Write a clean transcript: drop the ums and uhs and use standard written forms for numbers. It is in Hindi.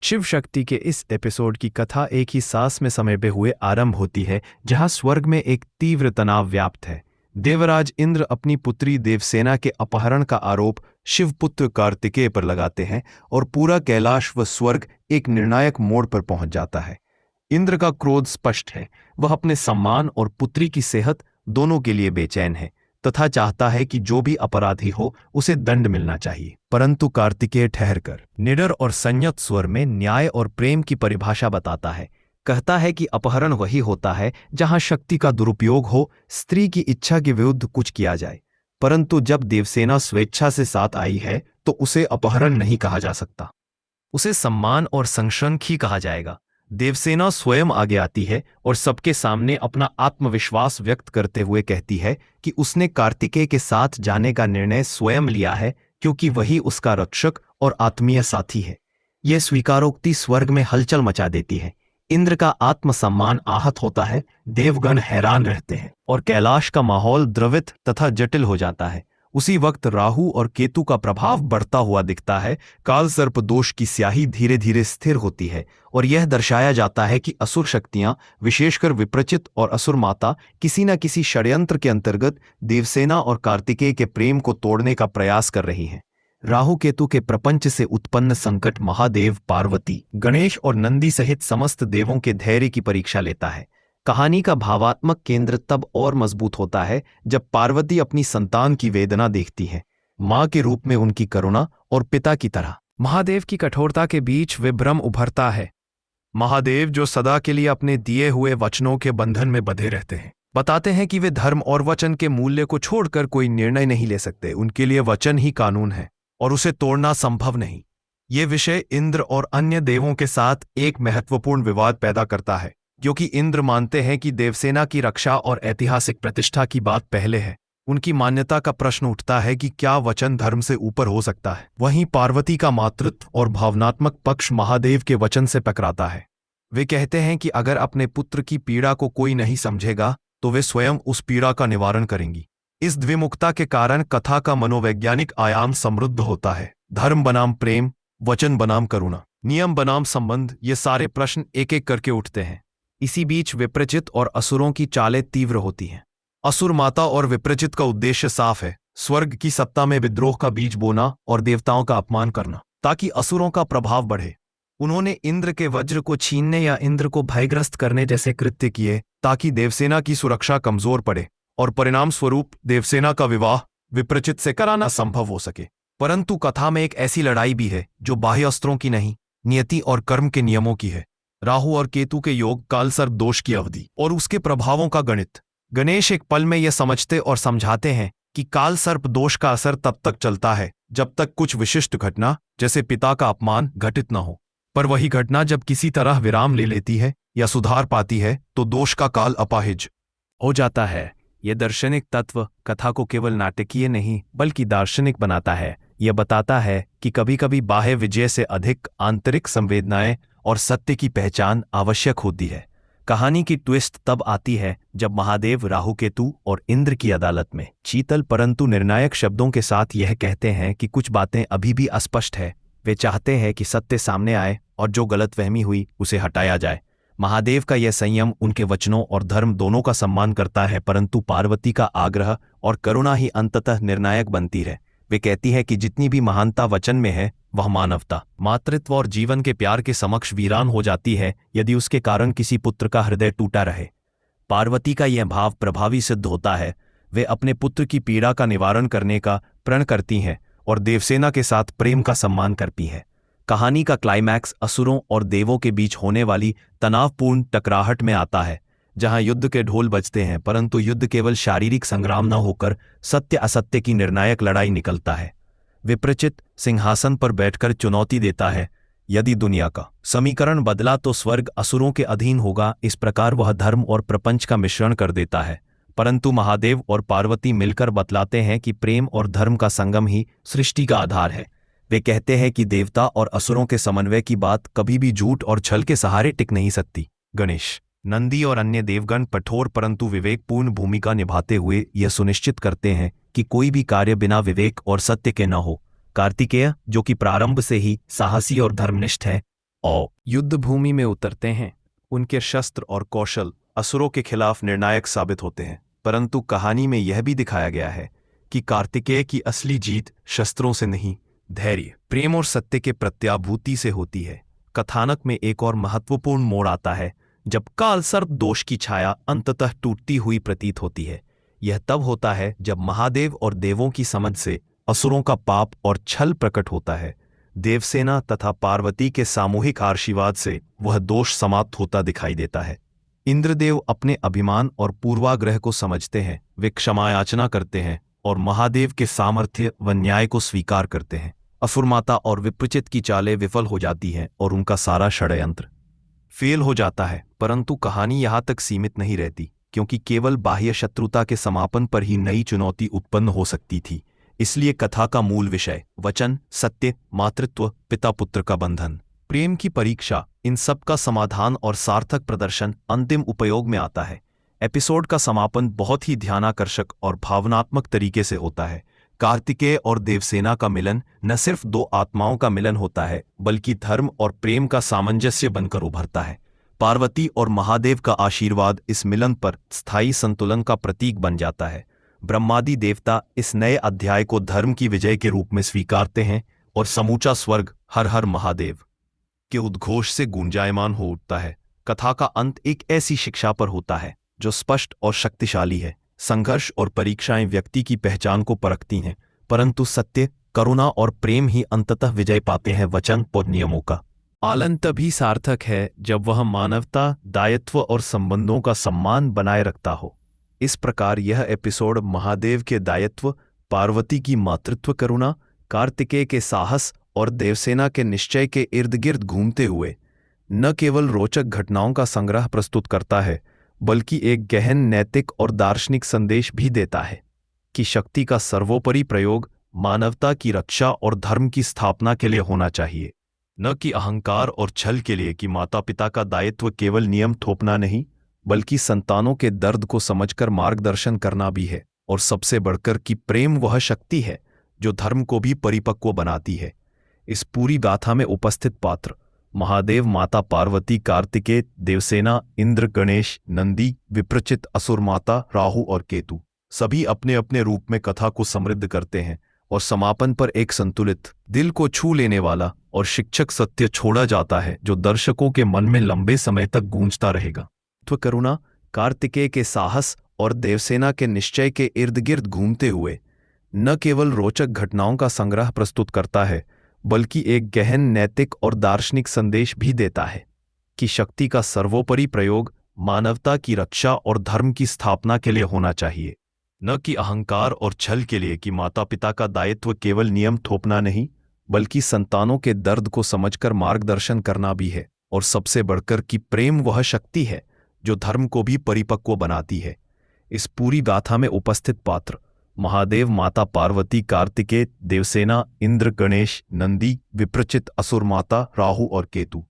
शिव शक्ति के इस एपिसोड की कथा एक ही सांस में समेटे हुए आरंभ होती है, जहां स्वर्ग में एक तीव्र तनाव व्याप्त है। देवराज इंद्र अपनी पुत्री देवसेना के अपहरण का आरोप शिवपुत्र कार्तिकेय पर लगाते हैं और पूरा कैलाश व स्वर्ग एक निर्णायक मोड़ पर पहुंच जाता है। इंद्र का क्रोध स्पष्ट है। वह अपने सम्मान और पुत्री की सेहत दोनों के लिए बेचैन है तथा चाहता है कि जो भी अपराधी हो उसे दंड मिलना चाहिए। परंतु कार्तिकेय ठहरकर निडर और संयत स्वर में न्याय और प्रेम की परिभाषा बताता है। कहता है कि अपहरण वही होता है जहां शक्ति का दुरुपयोग हो, स्त्री की इच्छा के विरुद्ध कुछ किया जाए। परंतु जब देवसेना स्वेच्छा से साथ आई है तो उसे अपहरण नहीं कहा जा सकता, उसे सम्मान और संशंक ही कहा जाएगा। देवसेना स्वयं आगे आती है और सबके सामने अपना आत्मविश्वास व्यक्त करते हुए कहती है कि उसने कार्तिकेय के साथ जाने का निर्णय स्वयं लिया है, क्योंकि वही उसका रक्षक और आत्मीय साथी है। यह स्वीकारोक्ति स्वर्ग में हलचल मचा देती है। इंद्र का आत्मसम्मान आहत होता है, देवगण हैरान रहते हैं और कैलाश का माहौल द्रवित तथा जटिल हो जाता है। उसी वक्त राहु और केतु का प्रभाव बढ़ता हुआ दिखता है। काल सर्प दोष की स्याही धीरे धीरे स्थिर होती है और यह दर्शाया जाता है कि असुर शक्तियां, विशेषकर विप्रचित और असुर माता, किसी न किसी षड्यंत्र के अंतर्गत देवसेना और कार्तिकेय के प्रेम को तोड़ने का प्रयास कर रही हैं। राहु केतु के प्रपंच से उत्पन्न संकट महादेव, पार्वती, गणेश और नंदी सहित समस्त देवों के धैर्य की परीक्षा लेता है। कहानी का भावात्मक केंद्र तब और मजबूत होता है जब पार्वती अपनी संतान की वेदना देखती है, मां के रूप में उनकी करुणा और पिता की तरह महादेव की कठोरता के बीच विभ्रम उभरता है। महादेव, जो सदा के लिए अपने दिए हुए वचनों के बंधन में बंधे रहते हैं, बताते हैं कि वे धर्म और वचन के मूल्य को छोड़कर कोई निर्णय नहीं ले सकते। उनके लिए वचन ही कानून है और उसे तोड़ना संभव नहीं। ये विषय इंद्र और अन्य देवों के साथ एक महत्वपूर्ण विवाद पैदा करता है, क्योंकि इंद्र मानते हैं कि देवसेना की रक्षा और ऐतिहासिक प्रतिष्ठा की बात पहले है। उनकी मान्यता का प्रश्न उठता है कि क्या वचन धर्म से ऊपर हो सकता है। वहीं पार्वती का मातृत्व और भावनात्मक पक्ष महादेव के वचन से टकराता है। वे कहते हैं कि अगर अपने पुत्र की पीड़ा को कोई नहीं समझेगा तो वे स्वयं उस पीड़ा का निवारण करेंगी। इस द्विमुखता के कारण कथा का मनोवैज्ञानिक आयाम समृद्ध होता है। धर्म बनाम प्रेम, वचन बनाम करुणा, नियम बनाम संबंध, ये सारे प्रश्न एक एक करके उठते हैं। इसी बीच विप्रचित और असुरों की चालें तीव्र होती हैं। असुर माता और विप्रचित का उद्देश्य साफ है, स्वर्ग की सत्ता में विद्रोह का बीज बोना और देवताओं का अपमान करना, ताकि असुरों का प्रभाव बढ़े। उन्होंने इंद्र के वज्र को छीनने या इंद्र को भयग्रस्त करने जैसे कृत्य किए ताकि देवसेना की सुरक्षा कमजोर पड़े और परिणाम स्वरूप देवसेना का विवाह विप्रचित से कराना संभव हो सके। परंतु कथा में एक ऐसी लड़ाई भी है जो बाह्य अस्त्रों की नहीं, नियति और कर्म के नियमों की है। राहु और केतु के योग, कालसर्प दोष की अवधि और उसके प्रभावों का गणित। गणेश एक पल में यह समझते और समझाते हैं कि कालसर्प दोष का असर तब तक चलता है जब तक कुछ विशिष्ट घटना, जैसे पिता का अपमान, घटित न हो। पर वही घटना जब किसी तरह विराम ले लेती है या सुधार पाती है तो दोष का काल अपाहिज हो जाता है। यह दार्शनिक तत्व कथा को केवल नाटकीय नहीं बल्कि दार्शनिक बनाता है। यह बताता है कि कभी कभी बाह्य विजय से अधिक आंतरिक संवेदनाएं और सत्य की पहचान आवश्यक होती है। कहानी की ट्विस्ट तब आती है जब महादेव राहु केतु और इंद्र की अदालत में शीतल परंतु निर्णायक शब्दों के साथ यह कहते हैं कि कुछ बातें अभी भी अस्पष्ट है। वे चाहते हैं कि सत्य सामने आए और जो गलतफहमी हुई उसे हटाया जाए। महादेव का यह संयम उनके वचनों और धर्म दोनों का सम्मान करता है, परंतु पार्वती का आग्रह और करुणा ही अंततः निर्णायक बनती है। वे कहती है कि जितनी भी महानता वचन में है वह मानवता, मातृत्व और जीवन के प्यार के समक्ष वीरान हो जाती है यदि उसके कारण किसी पुत्र का हृदय टूटा रहे। पार्वती का यह भाव प्रभावी सिद्ध होता है। वे अपने पुत्र की पीड़ा का निवारण करने का प्रण करती हैं और देवसेना के साथ प्रेम का सम्मान करती हैं। कहानी का क्लाइमैक्स असुरों और देवों के बीच होने वाली तनावपूर्ण टकराहट में आता है, जहां युद्ध के ढोल बजते हैं, परंतु युद्ध केवल शारीरिक संग्राम न होकर सत्य असत्य की निर्णायक लड़ाई निकलता है। विप्रचित सिंहासन पर बैठकर चुनौती देता है, यदि दुनिया का समीकरण बदला तो स्वर्ग असुरों के अधीन होगा। इस प्रकार वह धर्म और प्रपंच का मिश्रण कर देता है। परंतु महादेव और पार्वती मिलकर बतलाते हैं कि प्रेम और धर्म का संगम ही सृष्टि का आधार है। वे कहते हैं कि देवता और असुरों के समन्वय की बात कभी भी झूठ और छल के सहारे टिक नहीं सकती। गणेश, नंदी और अन्य देवगण कठोर परंतु विवेकपूर्ण भूमिका निभाते हुए यह सुनिश्चित करते हैं कि कोई भी कार्य बिना विवेक और सत्य के न हो। कार्तिकेय, जो कि प्रारंभ से ही साहसी और धर्मनिष्ठ है, और युद्ध भूमि में उतरते हैं। उनके शस्त्र और कौशल असुरों के खिलाफ निर्णायक साबित होते हैं, परंतु कहानी में यह भी दिखाया गया है कि कार्तिकेय की असली जीत शस्त्रों से नहीं, धैर्य, प्रेम और सत्य के प्रत्याभूति से होती है। कथानक में एक और महत्वपूर्ण मोड़ आता है जब काल सर्प दोष की छाया अंततः टूटती हुई प्रतीत होती है। यह तब होता है जब महादेव और देवों की समझ से असुरों का पाप और छल प्रकट होता है। देवसेना तथा पार्वती के सामूहिक आशीर्वाद से वह दोष समाप्त होता दिखाई देता है। इंद्रदेव अपने अभिमान और पूर्वाग्रह को समझते हैं, वे क्षमा याचना करते हैं और महादेव के सामर्थ्य व न्याय को स्वीकार करते हैं। असुरमाता और विप्रचित की चालें विफल हो जाती हैं और उनका सारा षड्यंत्र फेल हो जाता है, परंतु कहानी यहाँ तक सीमित नहीं रहती, क्योंकि केवल बाह्य शत्रुता के समापन पर ही नई चुनौती उत्पन्न हो सकती थी। इसलिए कथा का मूल विषय वचन, सत्य, मातृत्व, पिता पुत्र का बंधन, प्रेम की परीक्षा, इन सब का समाधान और सार्थक प्रदर्शन अंतिम उपयोग में आता है। एपिसोड का समापन बहुत ही ध्यानाकर्षक और भावनात्मक तरीके से होता है। कार्तिकेय और देवसेना का मिलन न सिर्फ दो आत्माओं का मिलन होता है, बल्कि धर्म और प्रेम का सामंजस्य बनकर उभरता है। पार्वती और महादेव का आशीर्वाद इस मिलन पर स्थायी संतुलन का प्रतीक बन जाता है। ब्रह्मादि देवता इस नए अध्याय को धर्म की विजय के रूप में स्वीकारते हैं और समूचा स्वर्ग हर हर महादेव के उद्घोष से गूंजायमान हो उठता है। कथा का अंत एक ऐसी शिक्षा पर होता है जो स्पष्ट और शक्तिशाली है। संघर्ष और परीक्षाएं व्यक्ति की पहचान को परखती हैं, परंतु सत्य, करुणा और प्रेम ही अंततः विजय पाते हैं। वचन और नियमों का पालन तभी सार्थक है जब वह मानवता, दायित्व और संबंधों का सम्मान बनाए रखता हो। इस प्रकार यह एपिसोड महादेव के दायित्व, पार्वती की मातृत्व करुणा, कार्तिकेय के साहस और देवसेना के निश्चय के इर्द गिर्द घूमते हुए न केवल रोचक घटनाओं का संग्रह प्रस्तुत करता है, बल्कि एक गहन नैतिक और दार्शनिक संदेश भी देता है कि शक्ति का सर्वोपरि प्रयोग मानवता की रक्षा और धर्म की स्थापना के लिए होना चाहिए, न कि अहंकार और छल के लिए। कि माता पिता का दायित्व केवल नियम थोपना नहीं, बल्कि संतानों के दर्द को समझकर मार्गदर्शन करना भी है। और सबसे बढ़कर कि प्रेम वह शक्ति है जो धर्म को भी परिपक्व बनाती है। इस पूरी गाथा में उपस्थित पात्र महादेव, माता पार्वती, कार्तिकेय, देवसेना, इंद्र, गणेश, नंदी, विप्रचित, असुर माता, राहु और केतु सभी अपने अपने रूप में कथा को समृद्ध करते हैं और समापन पर एक संतुलित, दिल को छू लेने वाला और शिक्षक सत्य छोड़ा जाता है जो दर्शकों के मन में लंबे समय तक गूंजता रहेगा। तो करुणा, कार्तिकेय के साहस और देवसेना के निश्चय के इर्द गिर्द घूमते हुए न केवल रोचक घटनाओं का संग्रह प्रस्तुत करता है, बल्कि एक गहन नैतिक और दार्शनिक संदेश भी देता है कि शक्ति का सर्वोपरि प्रयोग मानवता की रक्षा और धर्म की स्थापना के लिए होना चाहिए, न कि अहंकार और छल के लिए। कि माता पिता का दायित्व केवल नियम थोपना नहीं, बल्कि संतानों के दर्द को समझकर मार्गदर्शन करना भी है। और सबसे बढ़कर कि प्रेम वह शक्ति है जो धर्म को भी परिपक्व बनाती है। इस पूरी गाथा में उपस्थित पात्र महादेव, माता पार्वती, कार्तिकेय, देवसेना, इंद्र, गणेश, नंदी, विप्रचित, असुर माता, राहु और केतु